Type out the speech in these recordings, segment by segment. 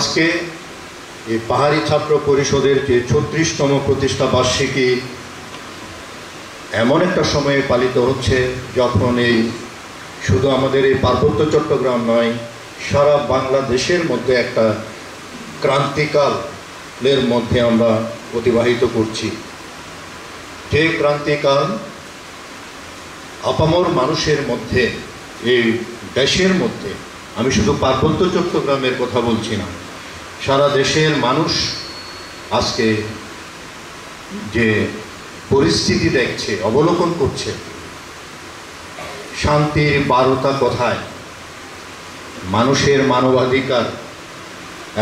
আজকে এই পাহাড়ি ছাত্র পরিষদের যে ৩৬তম প্রতিষ্ঠা বার্ষিকী এমন একটা সময়ে পালিত হচ্ছে যখন এই শুধু আমাদের এই পার্বত্য চট্টগ্রাম নয়, সারা বাংলাদেশের মধ্যে একটা ক্রান্তিকালের মধ্যে আমরা অতিবাহিত করছি। যে ক্রান্তিকাল আপামর মানুষের মধ্যে, এই দেশের মধ্যে, আমি শুধু পার্বত্য চট্টগ্রামের কথা বলছি না, সারা দেশের মানুষ আজকে যে পরিস্থিতি দেখছে, অবলোকন করছে, শান্তির বারতা কোথায়, মানুষের মানবাধিকার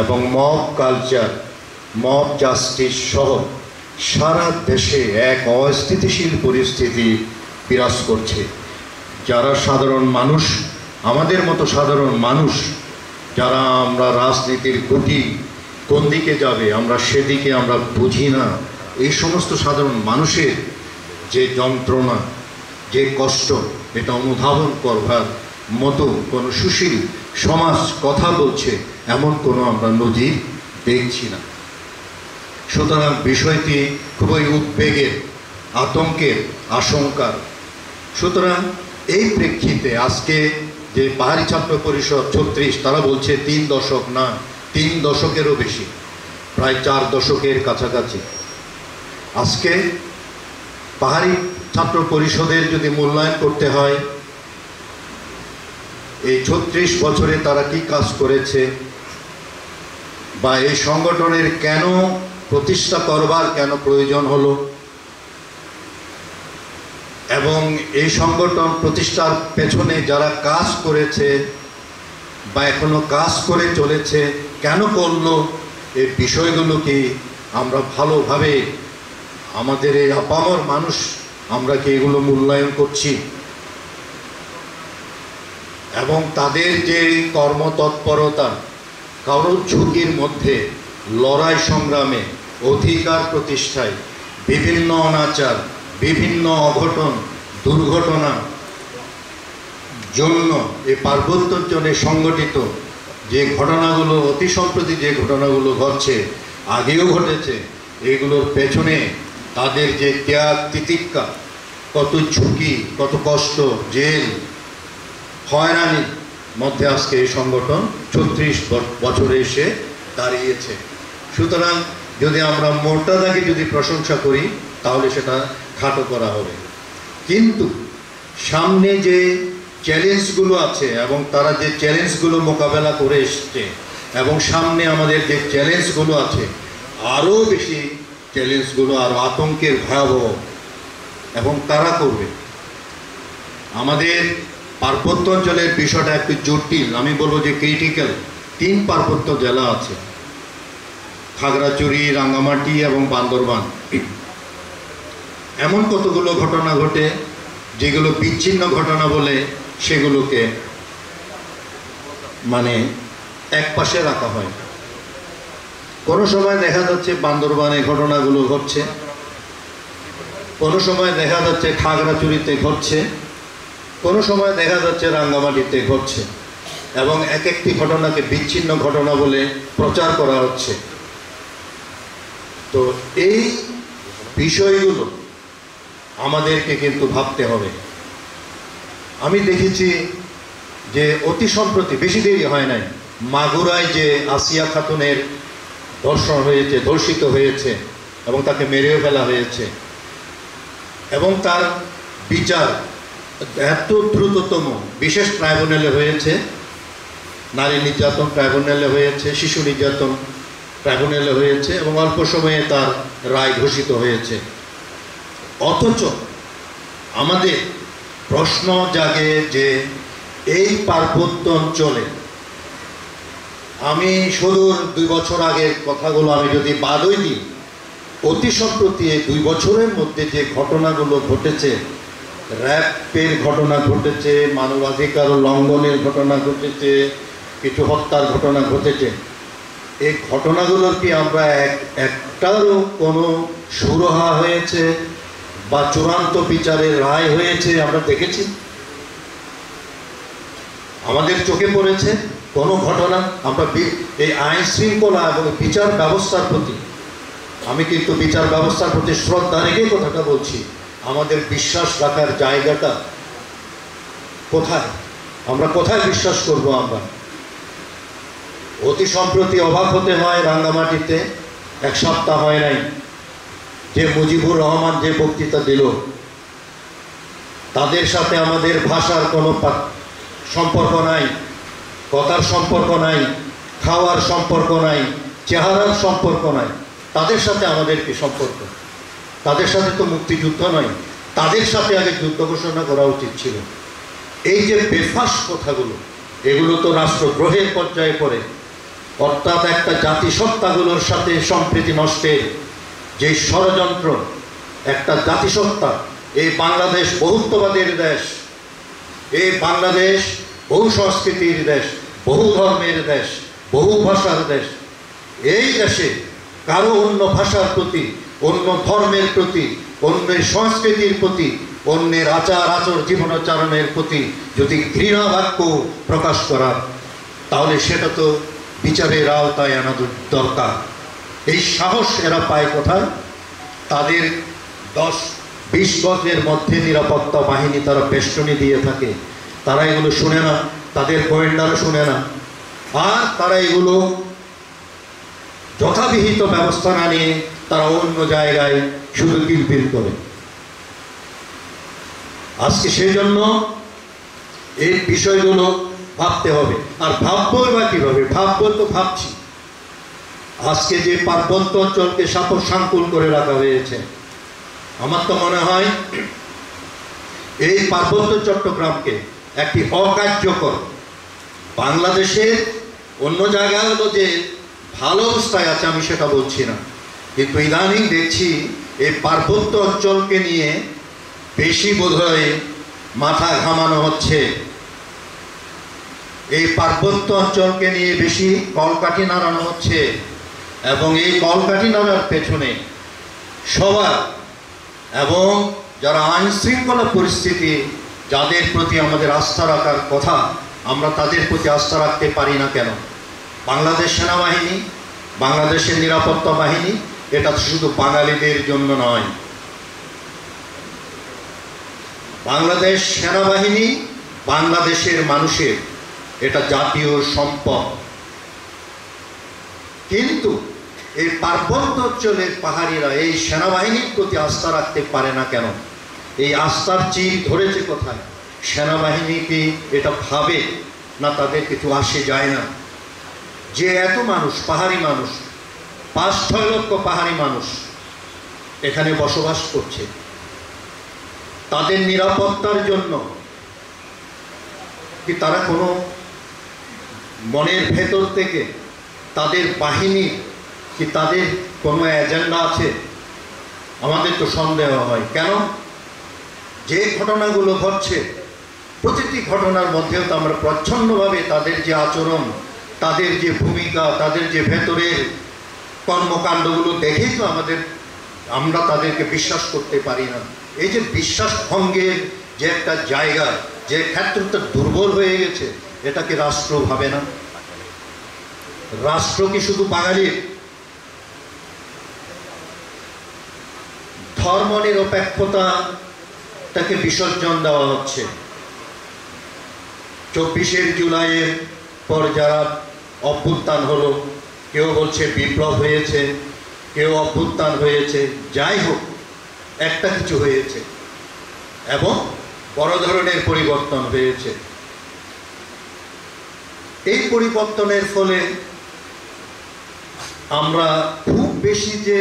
এবং মব কালচার, মব জাস্টিস সহ সারা দেশে এক অস্থিতিশীল পরিস্থিতি বিরাজ করছে। যারা সাধারণ মানুষ, আমাদের মতো সাধারণ মানুষ, যারা আমরা রাজনীতির গতি কোন দিকে যাবে আমরা সেদিকে আমরা বুঝি না, এই সমস্ত সাধারণ মানুষের যে যন্ত্রণা, যে কষ্ট, এটা অনুধাবন করবার মতো কোনো সুশীল সমাজ কথা বলছে এমন কোনো আমরা নজির দেখছি না। সুতরাং বিষয়টি খুবই উদ্বেগের, আতঙ্কের, আশঙ্কার। সুতরাং এই প্রেক্ষিতে আজকে যে পাহাড়ি ছাত্র পরিষদ ৩৬, তারা বলছে ৩ দশক না, ৩ দশকেরও বেশি, প্রায় ৪ দশকের কাছাকাছি। আজকে পাহাড়ি ছাত্র পরিষদের যদি মূল্যায়ন করতে হয়, এই ৩৬ বছরে তারা কি কাজ করেছে বা এই সংগঠনের কেন প্রতিষ্ঠা করবার কেন প্রয়োজন হলো, এবং এই সংগঠন প্রতিষ্ঠার পেছনে যারা কাজ করেছে বা এখনো কাজ করে চলেছে কেন করলো, এই বিষয়গুলোকে আমরা ভালোভাবে আমাদের এই আপামর মানুষ আমরা কি এগুলো মূল্যায়ন করছি? এবং তাদের যে কর্মতৎপরতা, কারো ঝুঁকির মধ্যে লড়াই সংগ্রামে, অধিকার প্রতিষ্ঠায়, বিভিন্ন অনাচার, বিভিন্ন অঘটন, দুর্ঘটনা জন্য এই পার্বত্যাঞ্চলে সংগঠিত যে ঘটনাগুলো, অতি সম্প্রতি যে ঘটনাগুলো ঘটছে, আগেও ঘটেছে, এগুলোর পেছনে তাদের যে ত্যাগ তিতিক্ষা, কত ঝুঁকি, কত কষ্ট, জেল, হয়রানির মধ্যে আজকে এই সংগঠন ৩৬ বছরে এসে দাঁড়িয়েছে। সুতরাং যদি আমরা মোটাদাগে যদি প্রশংসা করি তাহলে সেটা খাটো করা হবে। কিন্তু সামনে যে চ্যালেঞ্জগুলো আছে এবং তারা যে চ্যালেঞ্জগুলো মোকাবেলা করে এসছে এবং সামনে আমাদের যে চ্যালেঞ্জগুলো আছে, আরও বেশি চ্যালেঞ্জগুলো আরও আতঙ্কের ভয়াবহ, এবং তারা করবে। আমাদের পার্বত্য অঞ্চলের বিষয়টা একটু জটিল, আমি বলবো যে ক্রিটিক্যাল। 3 পার্বত্য জেলা আছে, খাগড়াছড়ি, রাঙ্গামাটি এবং বান্দরবান। এমন কতগুলো ঘটনা ঘটে যেগুলো বিচ্ছিন্ন ঘটনা বলে সেগুলোকে মানে এক পাশে রাখা হয়। কোনো সময় দেখা যাচ্ছে বান্দরবানে ঘটনাগুলো ঘটছে, কোনো সময় দেখা যাচ্ছে খাগড়াছড়িতে ঘটছে, কোনো সময় দেখা যাচ্ছে রাঙ্গামাটিতে ঘটছে, এবং এক একটি ঘটনাকে বিচ্ছিন্ন ঘটনা বলে প্রচার করা হচ্ছে। তো এই বিষয়গুলো আমাদেরকে কিন্তু ভাবতে হবে। আমি দেখেছি যে অতি সম্প্রতি, বেশি দেরি হয় নাই, মাগুরায় যে আসিয়া খাতুনের ধর্ষণ হয়েছে, ধর্ষিত হয়েছে এবং তাকে মেরেও ফেলা হয়েছে, এবং তার বিচার এত দ্রুততম বিশেষ ট্রাইব্যুনালে হয়েছে, নারী নির্যাতন ট্রাইব্যুনালে হয়েছে, শিশু নির্যাতন ট্রাইব্যুনালে হয়েছে, এবং অল্প সময়ে তার রায় ঘোষিত হয়েছে। অথচ আমাদের প্রশ্ন জাগে যে এই পার্বত্য অঞ্চলে, আমি সুদূর 2 বছর আগের কথাগুলো আমি যদি বাদই দিই, অতি সম্প্রতি এই 2 বছরের মধ্যে যে ঘটনাগুলো ঘটেছে, র্যাপের ঘটনা ঘটেছে, মানবাধিকার লঙ্ঘনের ঘটনা ঘটেছে, কিছু হত্যার ঘটনা ঘটেছে, এই ঘটনাগুলোর কি আমরা একটারও কোনো সুরাহা হয়েছে বা চূড়ান্ত বিচারের রায় হয়েছে আমরা দেখেছি? আমাদের চোখে পড়েছে কোনো ঘটনা আমরা এই আইন শৃঙ্খলা এবং বিচার ব্যবস্থার প্রতি, আমি কিন্তু বিচার ব্যবস্থার প্রতি শ্রদ্ধা রেখেই কথাটা বলছি, আমাদের বিশ্বাস রাখার জায়গাটা কোথায়? আমরা কোথায় বিশ্বাস করব? আমরা অতি সম্প্রতি অবাক হতে হয়, রাঙ্গামাটিতে 1 সপ্তাহ হয় নাই যে মুজিবুর রহমান যে বক্তৃতা দিল, তাদের সাথে আমাদের ভাষার কোনো সম্পর্ক নাই, কথার সম্পর্ক নাই, খাওয়ার সম্পর্ক নাই, চেহারার সম্পর্ক নাই। তাদের সাথে আমাদের কি সম্পর্ক? তাদের সাথে তো মুক্তিযুদ্ধ নয়, তাদের সাথে আগে যুদ্ধ ঘোষণা করা উচিত ছিল। এই যে বেফাস কথাগুলো, এগুলো তো রাষ্ট্রদ্রোহের পর্যায়ে পড়ে, অর্থাৎ একটা জাতিসত্তাগুলোর সাথে সম্প্রীতি নষ্টের যে ষড়যন্ত্র, একটা জাতিসত্তা, এই বাংলাদেশ বহুত্ববাদের দেশ, এই বাংলাদেশ বহু সংস্কৃতির দেশ, বহু ধর্মের দেশ, বহু ভাষার দেশ। এই দেশে কারো অন্য ভাষার প্রতি, অন্য ধর্মের প্রতি, অন্যের সংস্কৃতির প্রতি, অন্যের আচার জীবনাচরণের প্রতি যদি ঘৃণা বাক্য প্রকাশ করা, তাহলে সেটা তো বিচারের আওতায় আনা দরকার। এই সাহস এরা পায় কোথায়? তাদের 10-20 গজের মধ্যে নিরাপত্তা বাহিনী তারা বেষ্টনী দিয়ে থাকে। তারা এগুলো শুনে না, তাদের গোয়েন্দারা শুনে না, আর তারা এগুলো যথাবিহিত ব্যবস্থা না নিয়ে তারা অন্য জায়গায় শুধু কিলবিল করে। আজকে সেই জন্য এই বিষয়গুলো ভাবতে হবে। আর ভাববো বা কীভাবে? ভাববো তো ভাবছি। আজকে যে পার্বত্য অঞ্চলকে সাংকুল করে রাখা হয়েছে, আমার তো মনে হয় এই পার্বত্য চট্টগ্রামকে একটি অকার্যকর, বাংলাদেশের অন্য জায়গাগুলো যে ভালো অবস্থায় আছে আমি সেটা বলছি না, কিন্তু ইদানিং দেখছি এই পার্বত্য অঞ্চলকে নিয়ে বেশি বোধহয় মাথা ঘামানো হচ্ছে। এই পার্বত্য অঞ্চলকে নিয়ে বেশি কলকাঠি নাড়ানো হচ্ছে, এবং এই কলকাঠি নাড়ার পেছনে সবার, এবং যারা আইন শৃঙ্খলা পরিস্থিতি, যাদের প্রতি আমাদের আস্থা রাখার কথা, আমরা তাদের প্রতি আস্থা রাখতে পারি না কেন? বাংলাদেশ সেনাবাহিনী, বাংলাদেশের নিরাপত্তা বাহিনী, এটা শুধু বাঙালিদের জন্য নয়। বাংলাদেশ সেনাবাহিনী বাংলাদেশের মানুষের, এটা জাতীয় সম্পদ। কিন্তু এই পার্বত্য অঞ্চলের পাহাড়িরা এই সেনাবাহিনীর প্রতি আস্থা রাখতে পারে না কেন? এই আস্থার চির ধরেছে কোথায়? সেনাবাহিনী কি এটা ভাবে না তাদের কিছু আসে যায় না? যে এত মানুষ, পাহাড়ি মানুষ, 5-6 লক্ষ পাহাড়ি মানুষ এখানে বসবাস করছে, তাদের নিরাপত্তার জন্য কি তারা কোনো মনের ভেতর থেকে তাদের বাহিনী কি তাদের কোনো এজেন্ডা আছে? আমাদের তো সন্দেহ হয়। কেন? যে ঘটনাগুলো ঘটছে, প্রতিটি ঘটনার মধ্যেও তো আমরা প্রচ্ছন্নভাবে তাদের যে আচরণ, তাদের যে ভূমিকা, তাদের যে ভেতরের কর্মকাণ্ডগুলো দেখেই তো আমরা তাদেরকে বিশ্বাস করতে পারি না। এই যে বিশ্বাস ভঙ্গের যে একটা জায়গা, যে ক্ষেত্রটা দুর্বল হয়ে গেছে, এটাকে রাষ্ট্র ভাবে না? রাষ্ট্র কি শুধু বাঙালির? ধর্ম নিরপেক্ষতাটাকে বিসর্জন দেওয়া হচ্ছে। 24শে জুলাইয়ের পর যারা অভ্যুত্থান হলো, কেউ বলছে বিপ্লব হয়েছে, কেউ অভ্যুত্থান হয়েছে, যাই হোক একটা কিছু হয়েছে এবং বড় ধরনের পরিবর্তন হয়েছে। এই পরিবর্তনের ফলে আমরা খুব বেশি যে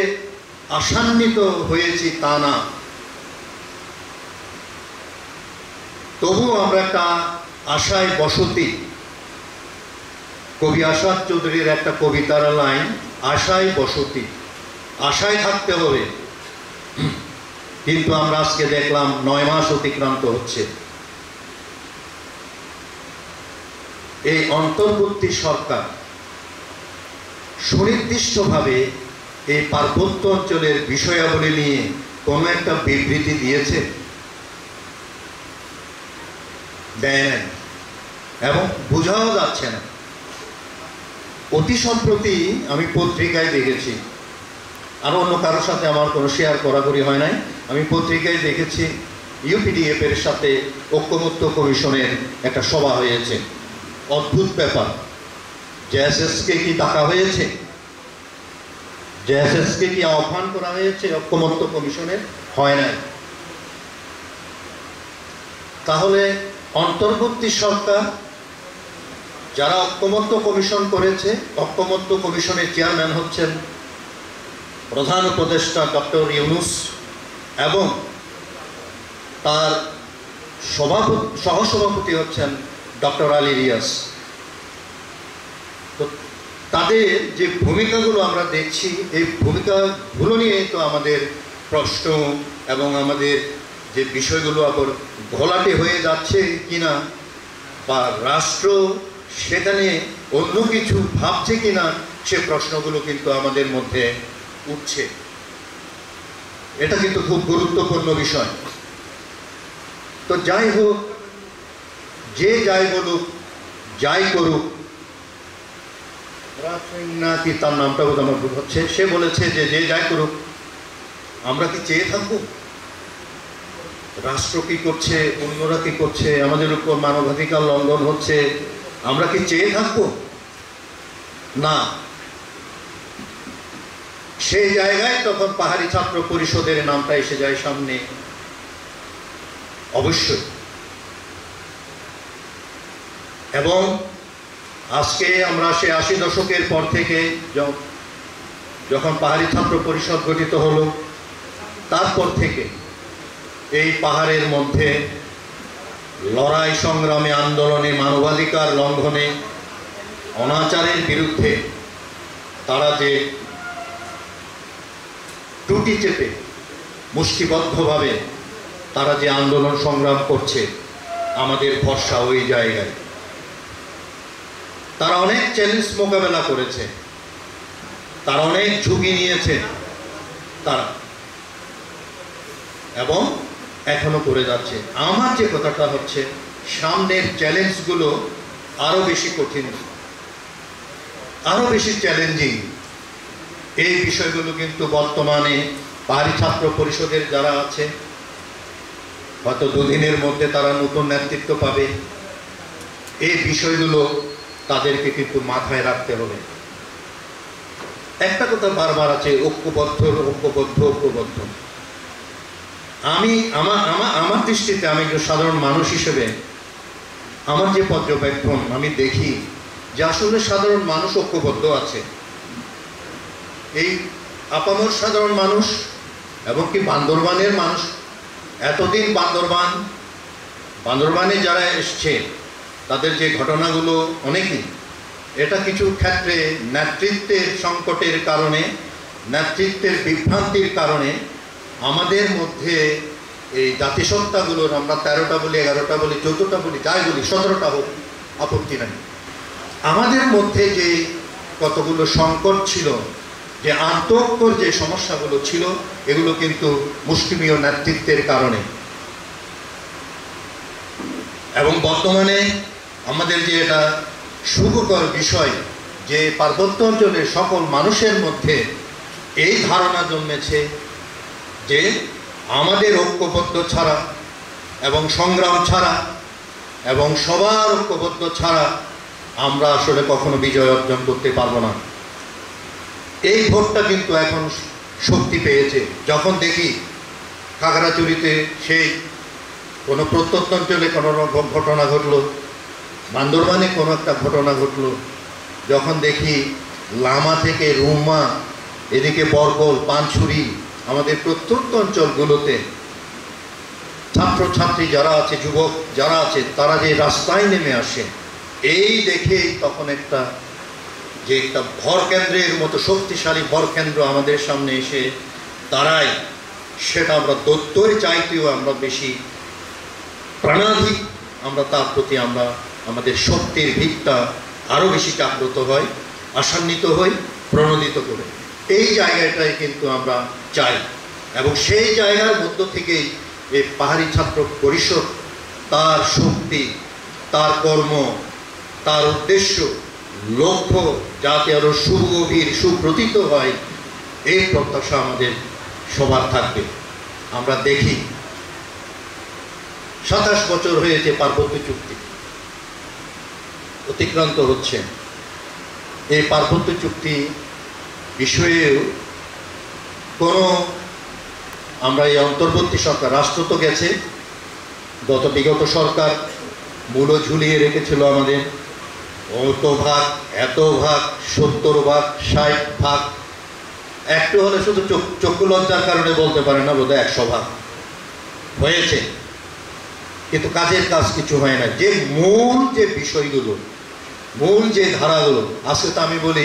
আশান্বিত হয়েছি তা না, তবুও আমরা একটা আশায় বসতি। কবি আসাদ চৌধুরীর একটা কবিতার লাইন, আশায় বসতি, আশায় থাকতে হবে। কিন্তু আমরা আজকে দেখলাম 9 মাস অতিক্রান্ত হচ্ছে। এই অন্তর্বর্তী সরকার সুনির্দিষ্টভাবে এই পার্বত্য অঞ্চলের বিষয়াবলী নিয়ে কোনো একটা বিবৃতি দিয়েছে? দেয় না, এবং বোঝাও যাচ্ছে না। অতি সম্প্রতি আমি পত্রিকায় দেখেছি, আর অন্য কারোর সাথে আমার কোনো শেয়ার করাকরি হয় নাই, আমি পত্রিকায় দেখেছি ইউপিডিএফ এর সাথে ঐক্যমত্য কমিশনের একটা সভা হয়েছে। অদ্ভুত ব্যাপার, জেএসএসকে কি ডাকা হয়েছে? জেএসএসকে কি আহ্বান করা হয়েছে ঐক্যমত্য কমিশনের? হয় নাই। তাহলে অন্তর্বর্তী সরকার যারা ঐক্যমত্য কমিশন করেছে, ঐক্যমত্য কমিশনের চেয়ারম্যান হচ্ছেন প্রধান উপদেষ্টা ডক্টর ইউনূস এবং তার সহসভাপতি হচ্ছেন ডক্টর আলী রিয়াজ। তো তাদের যে ভূমিকাগুলো আমরা দেখছি, এই ভূমিকাগুলো নিয়ে তো আমাদের প্রশ্ন এবং আমাদের যে বিষয়গুলো আবার ঘোলাটে হয়ে যাচ্ছে কিনা, বা রাষ্ট্র সেখানে অন্য কিছু ভাবছে কিনা, সে প্রশ্নগুলো কিন্তু আমাদের মধ্যে উঠছে। এটা কিন্তু খুব গুরুত্বপূর্ণ বিষয়। তো যাই হোক, যে যাই বলুক, যাই করুক, নাকি তার নামটা বোধ আমার ভুল হচ্ছে, সে বলেছে যে যে যাই করুক আমরা কি চেয়ে থাকবো রাষ্ট্র কি করছে, অন্যরা কি করছে, আমাদের উপর মানবাধিকার লঙ্ঘন হচ্ছে, আমরা কি চেয়ে থাকবো? না। সেই জায়গায় তখন পাহাড়ি ছাত্র পরিষদের নামটা এসে যায় সামনে। অবশ্যই। এবং আজকে আমরা সে ৮০ দশকের পর থেকে যখন পাহাড়ি ছাত্র পরিষদ গঠিত হলো, তারপর থেকে এই পাহাড়ের মধ্যে লড়াই সংগ্রামে, আন্দোলনে, মানবাধিকার লঙ্ঘনে, অনাচারের বিরুদ্ধে তারা যে টুটি চেপে মুষ্টিবদ্ধভাবে তারা যে আন্দোলন সংগ্রাম করছে, আমাদের ভরসা ওই জায়গায়। তারা অনেক চ্যালেঞ্জ মোকাবেলা করেছে, তারা অনেক ঝুঁকি নিয়েছে তারা, এবং এখনো করে যাচ্ছে। আমার যে কথাটা হচ্ছে, সামনের চ্যালেঞ্জগুলো আরো বেশি কঠিন, আরো বেশি চ্যালেঞ্জিং। এই বিষয়গুলো কিন্তু বর্তমানে পাহাড়ি ছাত্র পরিষদের যারা আছে, হয়তো দুদিনের মধ্যে তারা নতুন নেতৃত্ব পাবে। এই বিষয়গুলো তাদেরকে কিন্তু মাথায় রাখতে হবে। একটা কথা বারবার আছে, ঐক্যবদ্ধ ঐক্যবদ্ধ ঐক্যবদ্ধ। আমার দৃষ্টিতে, আমি একজন সাধারণ মানুষ হিসেবে আমার যে পর্যবেক্ষণ, আমি দেখি যে আসলে সাধারণ মানুষ ঐক্যবদ্ধ আছে। এই আপামর সাধারণ মানুষ এবং কি বান্দরবানের মানুষ, এতদিন বান্দরবানে যারা এসছে তাদের যে ঘটনাগুলো অনেকই, এটা কিছু ক্ষেত্রে নেতৃত্বের সংকটের কারণে, নেতৃত্বের বিভ্রান্তির কারণে আমাদের মধ্যে এই জাতিসত্তাগুলোর, আমরা 13টা বলি, 11টা বলি, 14টা বলি, যাই বলি, 17টা হোক, আপত্তি নাই, আমাদের মধ্যে যে কতগুলো সংকট ছিল, যে আন্তঃকর যে সমস্যাগুলো ছিল, এগুলো কিন্তু মুষ্টিমেয় নেতৃত্বের কারণে। এবং বর্তমানে আমাদের যে এটা সুখকর বিষয়, যে পার্বত্য অঞ্চলের সকল মানুষের মধ্যে এই ধারণা জন্মেছে যে আমাদের ঐক্যবদ্ধ ছাড়া এবং সংগ্রাম ছাড়া এবং সবার ঐক্যবদ্ধ ছাড়া আমরা আসলে কখনো বিজয় অর্জন করতে পারবো না। এই ভোটটা কিন্তু এখন শক্তি পেয়েছে। যখন দেখি খাগড়াছড়িতে সেই কোনো প্রত্যন্ত অঞ্চলে কোনো রকম ঘটনা ঘটলো, বান্দরবানে কোনো একটা ঘটনা ঘটলো, যখন দেখি লামা থেকে রুমা, এদিকে বরগল, পানছড়ি, আমাদের প্রত্যন্ত অঞ্চলগুলোতে ছাত্রছাত্রী যারা আছে, যুবক যারা আছে, তারা যে রাস্তায় নেমে আসে, এই দেখে তখন একটা যে একটা ভর কেন্দ্রের মতো শক্তিশালী ভর কেন্দ্র আমাদের সামনে এসে দাঁড়ায়, সেটা আমরা দত্তই চাইতেও আমরা বেশি প্রাণাধিক, আমরা তার প্রতি আমরা আমাদের শক্তির ভিতটা আরও বেশি জাগ্রত হয়, আশান্বিত হই, প্রণোদিত করে। এই জায়গাটাই কিন্তু আমরা চাই, এবং সেই জায়গার মধ্য থেকেই এই পাহাড়ি ছাত্র পরিষদ তার শক্তি, তার কর্ম, তার উদ্দেশ্য লক্ষ্য যাতে আরো সুগভীর সুপ্রতীত হয়, এই প্রত্যাশা আমাদের সবার থাকবে। আমরা দেখি 27 বছর হয়েছে পার্বত্য চুক্তি অতিক্রান্ত হচ্ছে। এই পার্বত্য চুক্তি বিষয়েও কোনো আমরা এই অন্তর্বর্তী সরকার, রাষ্ট্র তো গেছে, বিগত সরকার মূল্য ঝুলিয়ে রেখেছিল আমাদের অত ভাগ, এত ভাগ, 70 ভাগ, 60 ভাগ। একটু হলে শুধু চক্ষু লজ্জার কারণে বলতে পারে না বোধহয় 100 ভাগ হয়েছে, কিন্তু কাজের কাজ কিছু হয় না। যে মূল যে বিষয়গুলো, মূল যে ধারাগুলো, আজকে তো আমি বলি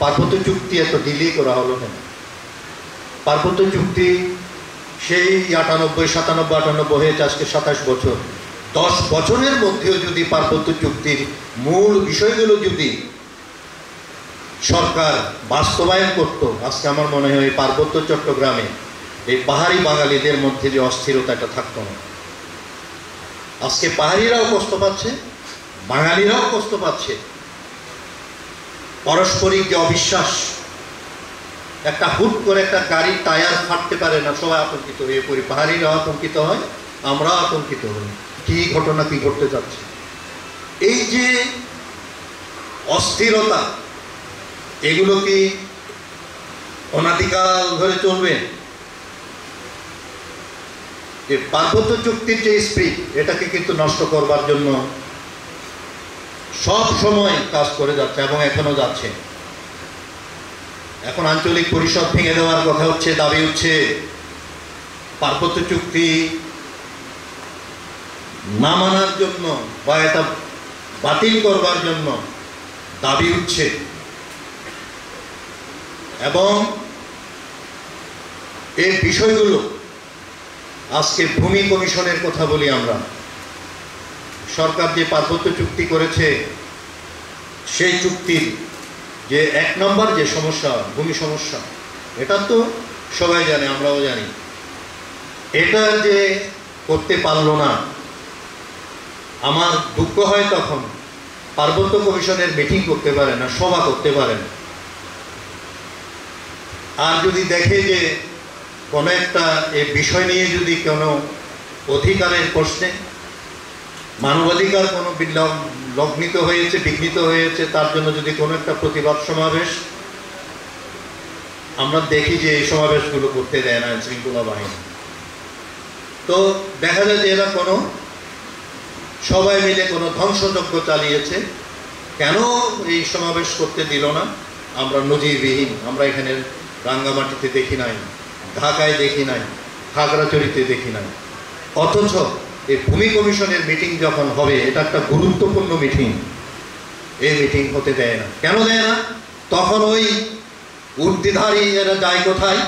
পার্বত্য চুক্তি এত ডিলে করা হলো কেন? পার্বত্য চুক্তি সেই 98, 97, 98 হয়েছে, আজকে 27 বছর। 10 বছরের মধ্যেও যদি পার্বত্য চুক্তির মূল বিষয়গুলো যদি সরকার বাস্তবায়ন করত, আজকে আমার মনে হয় এই পার্বত্য চট্টগ্রামে এই পাহাড়ি বাঙালিদের মধ্যে যে অস্থিরতাটা থাকতো না। আজকে পাহাড়িরাও কষ্ট পাচ্ছে, বাঙালিরাও কষ্ট পাচ্ছে। পারস্পরিক যে অবিশ্বাস, একটা হুট করে একটা গাড়ির টায়ার ফাটতে পারে না, সবাই আতঙ্কিত হয়ে পড়ি। পাহাড়িরাও আতঙ্কিত হয়, আমরাও আতঙ্কিত হই, কি ঘটনা কি ঘটতে যাচ্ছে। এই যে অস্থিরতা, এগুলো কি অনাদিকাল ধরে চলবে? পার্বত্য চুক্তির যে স্পিরিট, এটাকে কিন্তু নষ্ট করবার জন্য সব সময় কাজ করে যাচ্ছে এবং এখনো যাচ্ছে। এখন আঞ্চলিক পরিষদ ভেঙে দেওয়ার কথা হচ্ছে, দাবি হচ্ছে। পার্বত্য চুক্তি না মানার জন্য বা এটা বাতিল করবার জন্য দাবি উঠছে। এবং এই বিষয়গুলো আজকে ভূমি কমিশনের কথা বলি আমরা। সরকার যে পার্বত্য চুক্তি করেছে, সেই চুক্তির যে 1 নম্বর যে সমস্যা, ভূমি সমস্যা, এটা তো সবাই জানে, আমরাও জানি। এটা যে করতে পারলো না, আমার দুঃখ হয় তখন। পার্বত্য কমিশনের মিটিং করতে পারে না, সভা করতে পারে না। আর যদি দেখে যে কোনো একটা এই বিষয় নিয়ে যদি কোনো অধিকারের প্রশ্নে, মানবাধিকার কোনো লঙ্ঘিত হয়েছে, বিঘ্নিত হয়েছে, তার জন্য যদি কোনো একটা প্রতিবাদ সমাবেশ, আমরা দেখি যে এই সমাবেশগুলো করতে দেয় না আইনশৃঙ্খলা বাহিনী। তো দেখা যায় যে এরা কোনো সবাই মিলে কোনো ধ্বংসযজ্ঞ চালিয়েছে। কেন এই সমাবেশ করতে দিল না? আমরা নজিরবিহীন, আমরা এখানে রাঙ্গামাটিতে দেখি নাই, ঢাকায় দেখি নাই, খাগড়াছড়িতে দেখি নাই। অথচ এই ভূমি কমিশনের মিটিং যখন হবে, এটা একটা গুরুত্বপূর্ণ মিটিং, এই মিটিং হতে দেয় না। কেন দেয় না? তখন ওই উর্দিধারী এরা যায় কোথায়?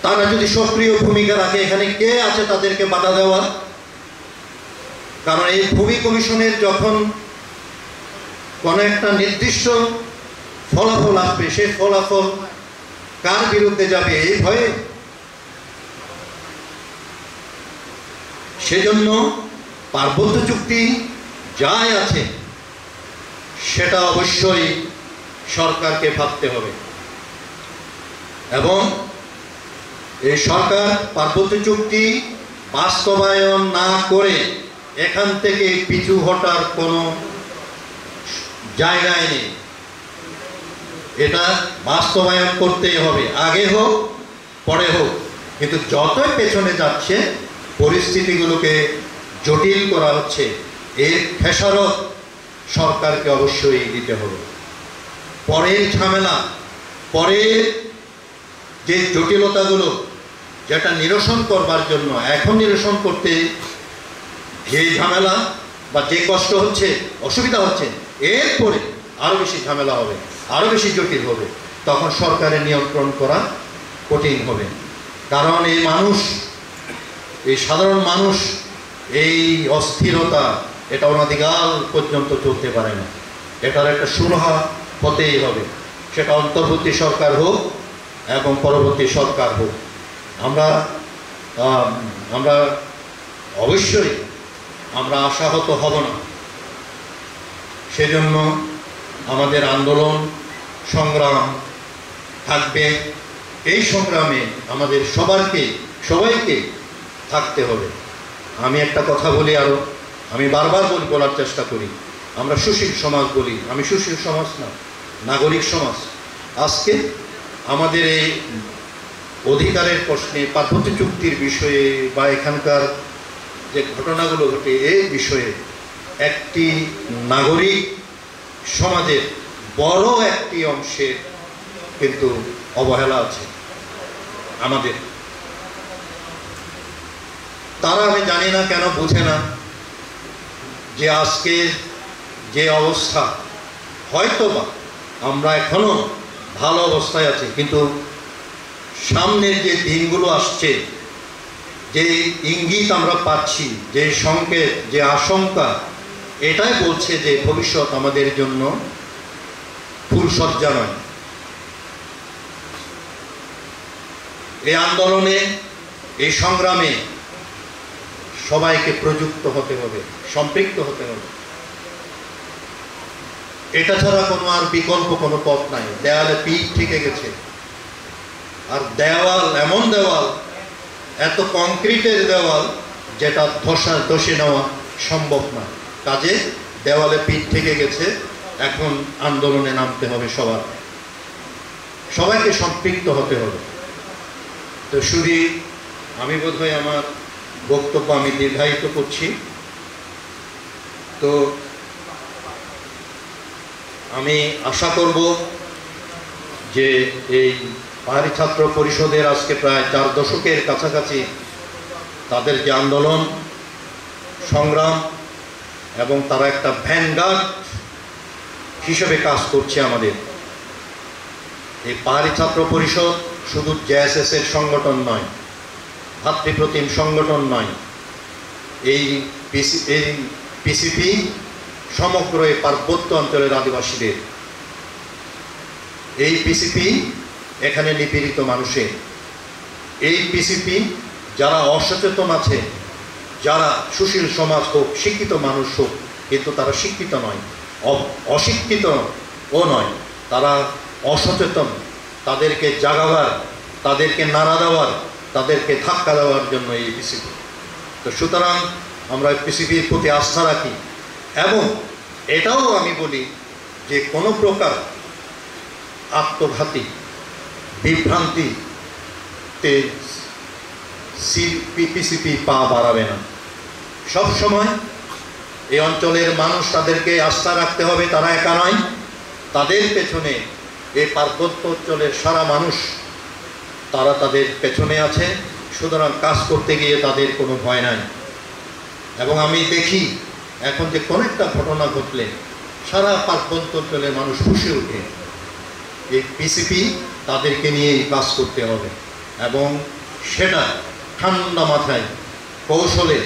তারা যদি সক্রিয় ভূমিকা রাখে, এখানে কে আছে তাদেরকে বাধা দেওয়ার? কারণ এই ভূমি কমিশনের যখন কোনো একটা নির্দিষ্ট ফলাফল আসবে, সেই ফলাফল কার বিরুদ্ধে যাবে এই ভয়ে। সেজন্য পার্বত্য চুক্তি যাই আছে সেটা অবশ্যই সরকারকে ভাবতে হবে। এবং এই সরকার পার্বত্য চুক্তি বাস্তবায়ন না করে এখান থেকে পিছু হটার কোনো জায়গায় নেই। এটা বাস্তবায়ন করতেই হবে, আগে হোক পরে হোক। কিন্তু যতই পেছনে যাচ্ছে, পরিস্থিতিগুলোকে জটিল করা হচ্ছে, এর খেসারত সরকারকে অবশ্যই দিতে হবে। পরের ঝামেলা, পরের যে জটিলতাগুলো, যেটা নিরসন করবার জন্য এখন নিরসন করতে যে ঝামেলা বা যে কষ্ট হচ্ছে, অসুবিধা হচ্ছে, এরপরে আরও বেশি ঝামেলা হবে, আরও বেশি জটিল হবে। তখন সরকারের নিয়ন্ত্রণ করা কঠিন হবে। কারণ এই মানুষ, এই সাধারণ মানুষ, এই অস্থিরতা, এটা অনাদিকাল পর্যন্ত চলতে পারে না। এটার একটা সুরাহা হতেই হবে, সেটা অন্তর্বর্তী সরকার হোক এবং পরবর্তী সরকার হোক। আমরা অবশ্যই আমরা আশাহত হব না। সেজন্য আমাদের আন্দোলন সংগ্রাম থাকবে। এই সংগ্রামে আমাদের সবাইকে থাকতে হবে। আমি একটা কথা বলি, আমি বারবার বলার চেষ্টা করি, আমরা সুশীল সমাজ বলি, আমি সুশীল সমাজ না, নাগরিক সমাজ। আজকে আমাদের এই অধিকারের প্রশ্নে, পার্বত্য চুক্তির বিষয়ে বা এখানকার যে ঘটনাগুলো ঘটে এই বিষয়ে একটি নাগরিক সমাজের বড় একটি অংশের কিন্তু অবহেলা আছে আমাদের। তারা আমি জানি না কেন বুঝে না যে আজকে যে অবস্থা, হয়তোবা আমরা এখনো ভালো অবস্থায় আছি, কিন্তু সামনের যে দিনগুলো আসছে, যে ইঙ্গিত আমরা পাচ্ছি, যে সংকেত, যে আশঙ্কা, এটাই বলছে যে ভবিষ্যৎ আমাদের জন্য ফুলসজ্জা নয়। এই আন্দোলনে, এই সংগ্রামে সবাইকে প্রযুক্ত হতে হবে, সম্পৃক্ত হতে হবে। এটা ছাড়া কোনো আর বিকল্প কোনো পথ নাই। দেয়ালে পিঠ থেকে গেছে, আর দেওয়াল এমন দেওয়াল, এত কংক্রিটের দেওয়াল যেটা ধসে নেওয়া সম্ভব না। কাজে দেওয়ালে পিঠ থেকে গেছে, এখন আন্দোলনে নামতে হবে সবাইকে সম্পৃক্ত হতে হবে। তো শুধু আমি বোধহয় আমার বক্তব্য আমি দীর্ঘায়িত করছি। তো আমি আশা করব যে এই পাহাড়ি ছাত্র পরিষদের আজকে প্রায় 4 দশকের কাছাকাছি তাদের যে আন্দোলন সংগ্রাম, এবং তারা একটা ভ্যানগার্ড হিসেবে কাজ করছে আমাদের। এই পাহাড়ি ছাত্র পরিষদ শুধু জেএসএস এর সংগঠন নয়, ভাতৃপ্রতিম সংগঠন নয়। এই পিসিপি সমগ্র এই পার্বত্য অঞ্চলের আদিবাসীদের। এই পিসিপি এখানে নিপীড়িত মানুষের। এই পিসিপি যারা অসচেতন আছে, যারা সুশীল সমাজ হোক, শিক্ষিত মানুষ হোক, কিন্তু তারা শিক্ষিত নয়, অশিক্ষিত ও নয়, তারা অসচেতন। তাদেরকে জাগাবার, তাদেরকে নাড়া দেওয়ার, তাদেরকে ধাক্কা দেওয়ার জন্য এই পিসিপি। তো সুতরাং আমরা পিসিপির প্রতি আস্থা রাখি, এবং এটাও আমি বলি যে কোনো প্রকার আত্মঘাতী বিভ্রান্তিতে পিসিপি পা বাড়াবে না। সব সময় এই অঞ্চলের মানুষ, তাদেরকে আস্থা রাখতে হবে। তারা একা নয়, তাদের পেছনে এই পার্বত্য অঞ্চলের সারা মানুষ, তারা তাদের পেছনে আছে। সুতরাং কাজ করতে গিয়ে তাদের কোনো ভয় নাই। এবং আমি দেখি এখন যে কোনো একটা ঘটনা ঘটলে সারা পার্বত্য অঞ্চলের মানুষ খুশি ওঠে। এই পিসিপি তাদেরকে নিয়েই কাজ করতে হবে, এবং সেটা ঠান্ডা মাথায় কৌশলে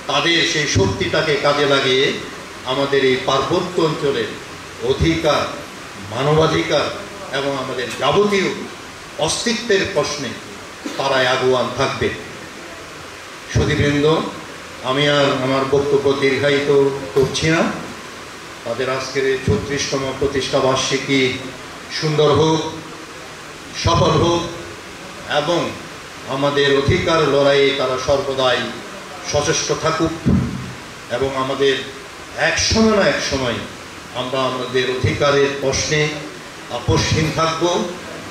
তাদের সেই শক্তিটাকে কাজে লাগিয়ে আমাদের এই পার্বত্য অঞ্চলের অধিকার, মানবাধিকার এবং আমাদের যাবতীয় অস্তিত্বের প্রশ্নে তারাই আগুয়ান থাকবে। সুধীবৃন্দ, আমি আর আমার বক্তব্য দীর্ঘায়িত করছি না। তাদের আজকের 36তম প্রতিষ্ঠা বার্ষিকী সুন্দর হোক, সফল হোক, এবং আমাদের অধিকার লড়াইয়ে তারা সর্বদাই সচেষ্ট থাকুক, এবং আমাদের এক সময় না এক সময় আমরা আমাদের অধিকারের প্রশ্নে আপোষহীন থাকব,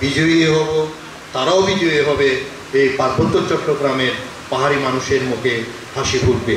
বিজয়ী হব। তারাও বিজয়ী হবে। এই পার্বত্য চট্টগ্রামের পাহাড়ি মানুষের মুখে হাসি ফুটবে।